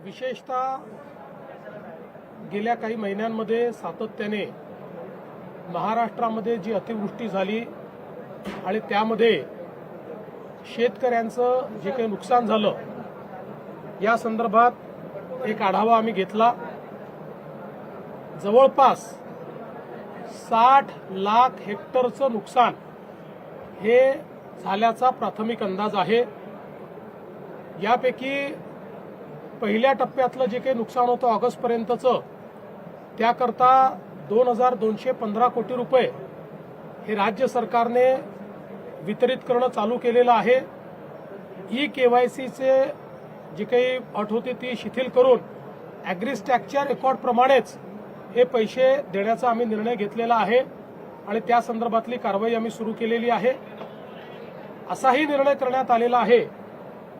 विशेषतः गेल्या काही महिन्यांमध्ये सातत्याने महाराष्ट्रामध्ये जी अतिवृष्टी झाली आणि त्यामध्ये शेतकऱ्यांचं जे काही नुकसान झालं या संदर्भात एक आढावा आम्ही घेतला। जवळपास 60 लाख हेक्टरचं नुकसान हे झाल्याचा प्राथमिक अंदाज आहे। यापैकी पहिल्या टप्प्यातलं जे काही नुकसान होतं ऑगस्टपर्यंतचं त्याकरता 2215 कोटी रुपये हे राज्य सरकारने वितरित करणं चालू केलेलं आहे। ई-केवायसीचे जी काही अट होती ती शिथिल करून ॲग्रीस्टॅकच्या रेकॉर्डप्रमाणेच हे पैसे देण्याचा आम्ही निर्णय घेतलेला आहे आणि त्या संदर्भातली कारवाई आम्ही सुरू केलेली आहे। असाही निर्णय करण्यात आलेला आहे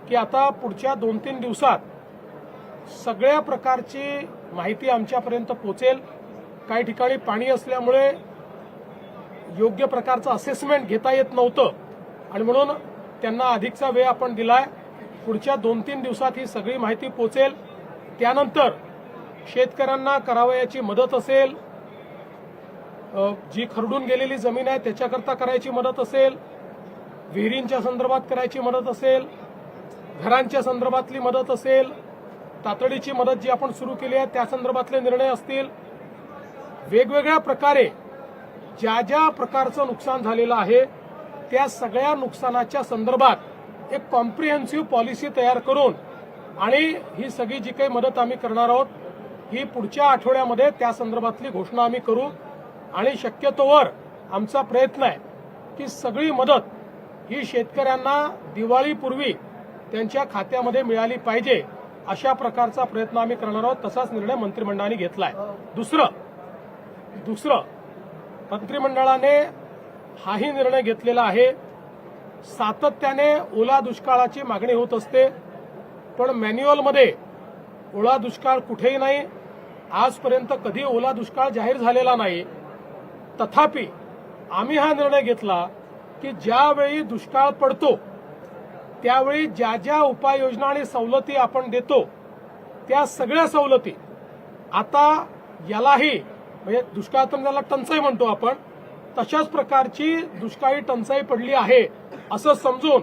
की आता पुढच्या 2-3 दिवसात सगळ्या प्रकारची माहिती आमच्यापर्यंत पोहोचेल। काही ठिकाणी पाणी असल्यामुळे योग्य प्रकारचं असेसमेंट घेता येत नव्हतं आणि म्हणून त्यांना अधिकचा वेळ आपण दिलाय। पुढच्या 2-3 दिवसात ही सगळी माहिती पोहोचेल। त्यानंतर शेतकऱ्यांना करावयाची मदत असेल, जी खरडून गेलेली जमीन आहे त्याच्याकरता करायची मदत असेल, विहिरींच्या संदर्भात करायची मदत असेल, घरांच्या संदर्भातली मदत असेल, तातडीची मदत जी आपण सुरू केली आहे त्या संदर्भातले निर्णय असतील, वेगवेगळ्या प्रकारे ज्या ज्या प्रकारचं नुकसान झालेलं आहे त्या सगळ्या नुकसानाच्या संदर्भात एक कॉम्प्रिहेन्सिव्ह पॉलिसी तयार करून आणि ही सगळी जी काही मदत आम्ही करणार आहोत ही पुढच्या आठवड्यामध्ये त्या संदर्भातली घोषणा आम्ही करू आणि शक्यतोवर आमचा प्रयत्न आहे की सगळी मदत ही शेतकऱ्यांना दिवाळीपूर्वी त्यांच्या खात्यामध्ये मिळाली पाहिजे अशा प्रकारचा प्रयत्न आम्ही करणार आहोत। तसाच निर्णय मंत्रिमंडळाने घेतलाय। दुसरं मंत्रिमंडळाने हाही निर्णय घेतलेला आहे, सातत्याने ओला दुष्काळाची मागणी होत असते पण मॅन्युअलमध्ये ओला दुष्काळ कुठेही नाही, आजपर्यंत कधी ओला दुष्काळ जाहीर झालेला नाही। तथापि आम्ही हा निर्णय घेतला की ज्यावेळी दुष्काळ पडतो त्यावेळी ज्या ज्या उपाययोजना आणि सवलती आपण देतो त्या सगळ्या सवलती आता यालाही म्हणजे दुष्काळ तर त्याला टंचाई म्हणतो आपण, तशाच प्रकारची दुष्काळी टंचाई पडली आहे असं समजून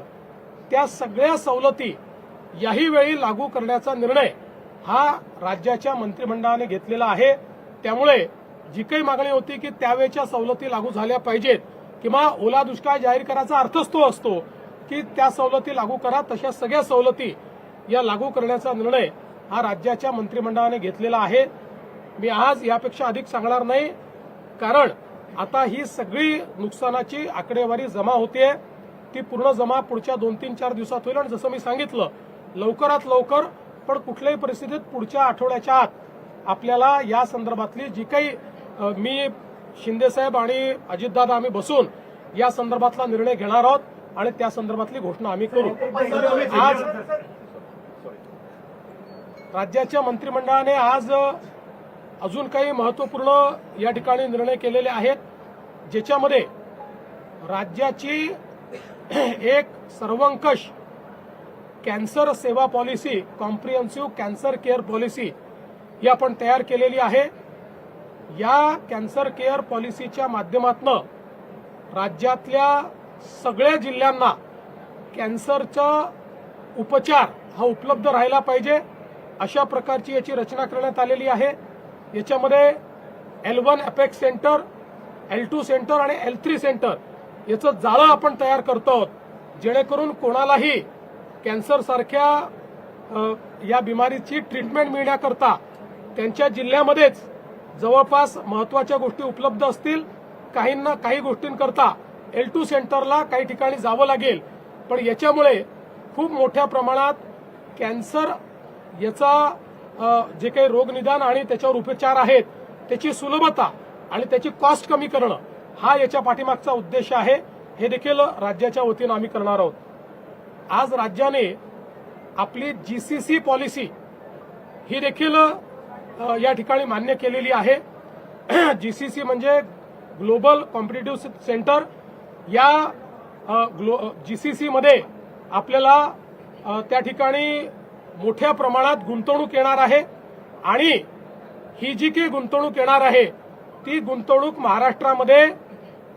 त्या सगळ्या सवलती याही वेळी लागू करण्याचा निर्णय हा राज्याच्या मंत्रिमंडळाने घेतलेला आहे। त्यामुळे जी काही मागणी होती की त्यावेळच्या सवलती लागू झाल्या पाहिजेत किंवा ओला दुष्काळ जाहीर करायचा अर्थच तो असतो की त्या सवलती लागू करा, तशा सगळ्या सवलती या लागू करण्याचा निर्णय हा राज्याच्या मंत्रिमंडळाने घेतलेला आहे। मी आज यापेक्षा अधिक सांगणार नाही कारण आता ही सगळी नुकसानाची आकडेवारी जमा होते, ती पूर्ण जमा पुढच्या 2-3-4 दिवसात होईल आणि जसं मी सांगितलं लवकरात लवकर पण कुठल्याही परिस्थितीत पुढच्या आठवड्याच्या आत आपल्याला या संदर्भातली जी काही मी शिंदेसाहेब आणि अजितदादा आम्ही बसून या संदर्भातला निर्णय घेणार आहोत आणि त्या संदर्भातली घोषणा आम्ही करू। आज राज्याच्या मंत्रिमंडळाने आज अजून काही महत्त्वपूर्ण या ठिकाणी निर्णय केलेले आहेत ज्याच्यामध्ये राज्याची एक सर्वंकष कॅन्सर सेवा policy, comprehensive cancer care policy ही आपण तयार केलेली आहे। या कॅन्सर केअर पॉलिसीच्या माध्यमातून राज्यातल्या सगळ्या जिल्ह्यांना कॅन्सरचा उपचार हा उपलब्ध राहिला पाहिजे अशा प्रकारची याची रचना करण्यात आलेली आहे। याच्यामध्ये L1 apex centre, L2 centre आणि L3 सेंटर याचं जाळं आपण तयार करतो आहोत जेणेकरून कोणालाही कॅन्सर सारख्या या बिमारीची ट्रीटमेंट मिळण्याकरता त्यांच्या जिल्ह्यामध्येच जवळपास महत्त्वाच्या गोष्टी उपलब्ध असतील। काहींना काही गोष्टींकरता L2 सेंटरला काही ठिकाणी जावं लागेल पण याच्यामुळे खूप मोठ्या प्रमाणात कॅन्सर याचा जे काही रोगनिदान आणि त्याच्यावर उपचार आहेत त्याची सुलभता आणि त्याची कॉस्ट कमी करणं हा याच्या पाठीमागचा उद्देश आहे। हे देखील राज्याच्या वतीनं आम्ही करणार आहोत। आज राज्याने आपली GCC पॉलिसी ही देखील या ठिकाणी मान्य केलेली आहे। GCC म्हणजे ग्लोबल कॉम्पिटिटिव्ह सेंटर। या GCC मध्ये आपल्याला त्या ठिकाणी मोठ्या प्रमाणात गुंतवणूक येणार आहे आणि ही जी काही गुंतवणूक येणार आहे ती गुंतवणूक महाराष्ट्रामध्ये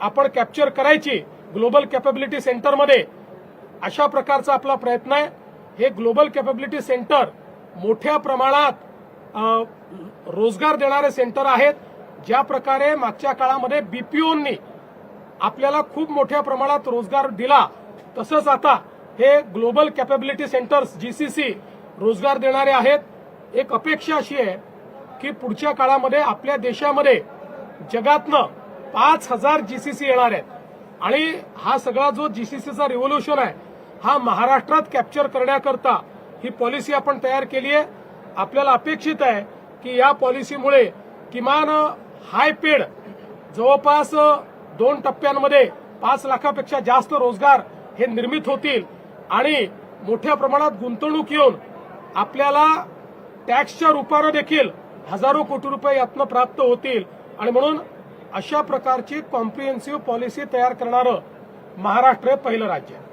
आपण कॅप्चर करायची ग्लोबल कॅपॅबिलिटी सेंटरमध्ये, अशा प्रकारचा आपला प्रयत्न आहे. हे ग्लोबल कॅपॅबिलिटी सेंटर मोठ्या प्रमाणात रोजगार देणारे सेंटर आहेत. ज्या प्रकारे मागच्या काळामध्ये बीपीओंनी आपल्याला खूप मोठ्या प्रमाणात रोजगार दिला, तसंच आता हे ग्लोबल कॅपॅबिलिटी सेंटर्स जीसीसी रोजगार देणारे आहेत. एक अपेक्षा अशी आहे की पुढच्या काळामध्ये आपल्या देशामध्ये जगातनं 5,000 जीसीसी येणार आहेत आणि हा सगळा जो जीसीसीचा रिव्होल्युशन आहे हा महाराष्ट्रात कॅप्चर करण्याकरता ही पॉलिसी आपण तयार केली आहे. आपल्याला अपेक्षित आहे की या पॉलिसीमुळे किमान हाय पेड जवळपास 2 टप्प्यांमध्ये 5 लाखापेक्षा जास्त रोजगार हे निर्मित होतील आणि मोठ्या प्रमाणात गुंतवणूक येऊन आपल्याला टॅक्सच्या रूपानं देखील हजारो कोटी रुपये यातनं प्राप्त होतील. आणि म्हणून अशा प्रकारची कॉम्प्रिहेन्सिव्ह पॉलिसी तयार करणारं महाराष्ट्र हे पहिलं राज्य आहे.